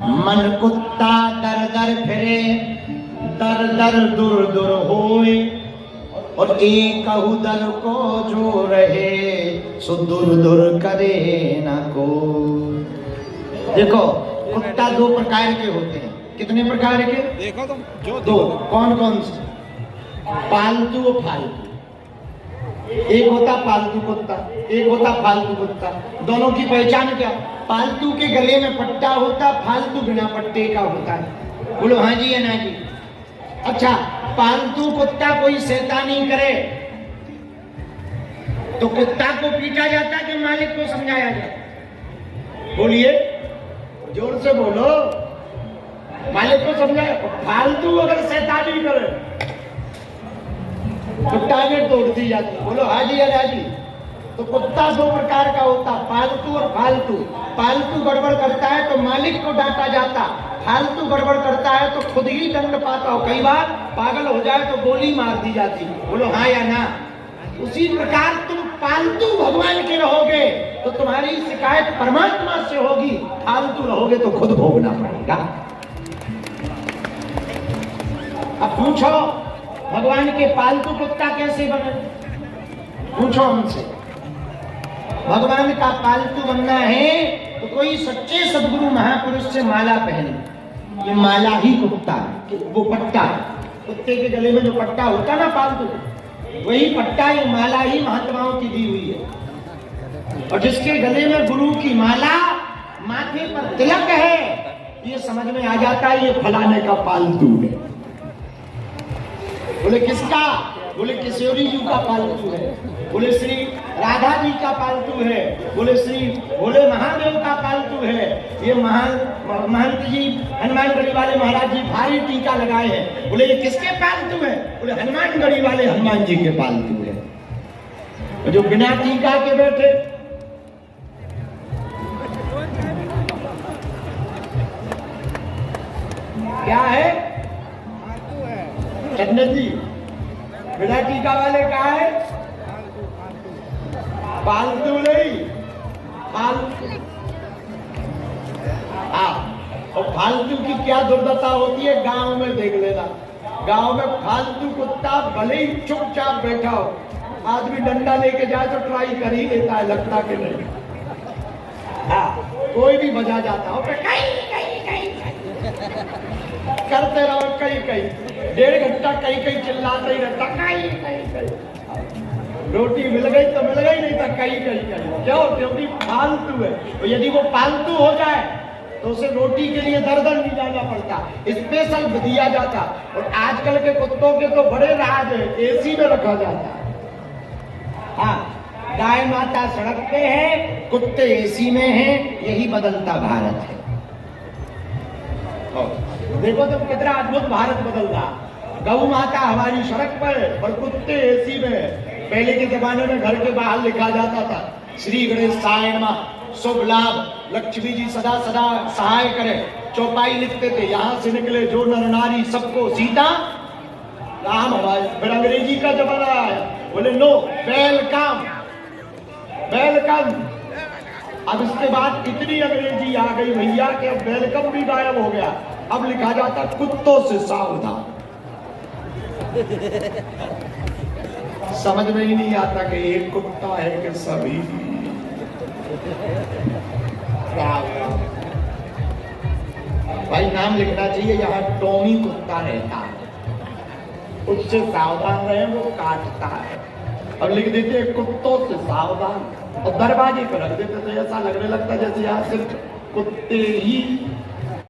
मन कुत्ता दर दर फिरे, दर दर दुर दुर होए, और एक दर को जो रहे, सो दुर दुर करे न को। देखो कुत्ता दो प्रकार के होते हैं। कितने प्रकार के? देखो तुम जो दो। कौन कौन से? पालतू और फालतू। एक होता पालतू कुत्ता, एक होता फालतू कुत्ता। दोनों की पहचान क्या? पालतू के गले में पट्टा होता, फालतू बिना पट्टे का होता है। बोलो हाँ जी या ना जी? अच्छा, पालतू कुत्ता कोई शैतानी करे तो कुत्ता को पीटा जाता कि मालिक को समझाया जाता? बोलिए, जोर से बोलो। मालिक को समझाया। फालतू अगर शैतानी करे तो टांगें तोड़ दी जाती। बोलो हाजी या राजी? तो कुत्ता दो प्रकार का होता, पालतू और फालतू। पालतू गड़बड़ करता है तो मालिक को डांटा जाता, फालतू गड़बड़ करता है तो खुद ही दंड पाता हो। कई बार पागल हो जाए तो गोली मार दी जाती। बोलो हाँ या ना? उसी प्रकार तुम पालतू भगवान के रहोगे तो तुम्हारी शिकायत परमात्मा से होगी, फालतू रहोगे तो खुद भोगना पड़ेगा। अब पूछो भगवान के पालतू कुत्ता कैसे बने? पूछो हमसे। भगवान का पालतू बनना है तो कोई सच्चे सदगुरु महापुरुष से माला पहने। ये माला ही कुत्ता, वो पट्टा। कुत्ते के गले में जो पट्टा होता ना पालतू, वही पट्टा, ये माला ही महात्माओं की दी हुई है। और जिसके गले में गुरु की माला, माथे पर तिलक है, ये समझ में आ जाता है ये फलाने का पालतू है। बोले किसका? बोले किशोरी जी का पालतू है। बोले श्री राधा जी का पालतू है। बोले श्री भोले महादेव का पालतू है। ये महंत जी हनुमानगढ़ी वाले महाराज जी भारी टीका लगाए हैं। बोले ये किसके पालतू है? बोले हनुमानगढ़ी वाले हनुमान जी के पालतू है। जो बिना टीका के बैठे, क्या है? चंदन जी, बिना टीका वाले कहा है? पालतू नहीं, फालतू। और फालतू की क्या दुर्दशा होती है गांव में देख लेना। गांव में फालतू कुत्ता भले ही चुपचाप बैठा हो, आदमी डंडा लेके जाए तो ट्राई कर ही लेता है, लगता कि नहीं। कोई भी बजा जाता हो, करते रहो, कहीं कहीं 1.5 घंटा कहीं कहीं चिल्लाता ही रहता, कहीं कहीं। रोटी मिल गई तो मिल गई, नहीं तो कहीं कहीं। क्यों? क्योंकि फालतू है। तो यदि वो पालतू हो जाए तो उसे रोटी के लिए दर दर नहीं जाना पड़ता, स्पेशल दिया जाता। और आजकल के कुत्तों के तो बड़े राज है, एसी में रखा जाता है। हाँ, गाय माता सड़क पे है, कुत्ते एसी में हैं, यही बदलता भारत है। देखो तुम कितना अद्भुत भारत बदल रहा। गौ माता हमारी सड़क पर और कुत्ते एसी में। पहले के जमाने में घर के बाहर लिखा जाता था श्री गणेशाय नमः, शुभ लाभ, लक्ष्मी जी सदा सदा सहाय करे। चौपाई लिखते थे, यहाँ से निकले जो नर नारी सबको सीता राम। हमारे फिर अंग्रेजी का जमाना आया, बोले नो वेलकम वेलकम। अब इसके बाद इतनी अंग्रेजी आ गई भैया कि अब वेलकम भी गायब हो गया। अब लिखा जाता कुत्तों से सावधान। समझ में ही नहीं आता कि एक कुत्ता है कि सभी। भाई नाम लिखना चाहिए, यहाँ टॉमी कुत्ता रहता है, उससे सावधान रहे, वो काटता है। अब लिख देते कुत्तों से सावधान, और दरवाजे पर रख देते तो ऐसा लगने लगता जैसे यहाँ सिर्फ कुत्ते ही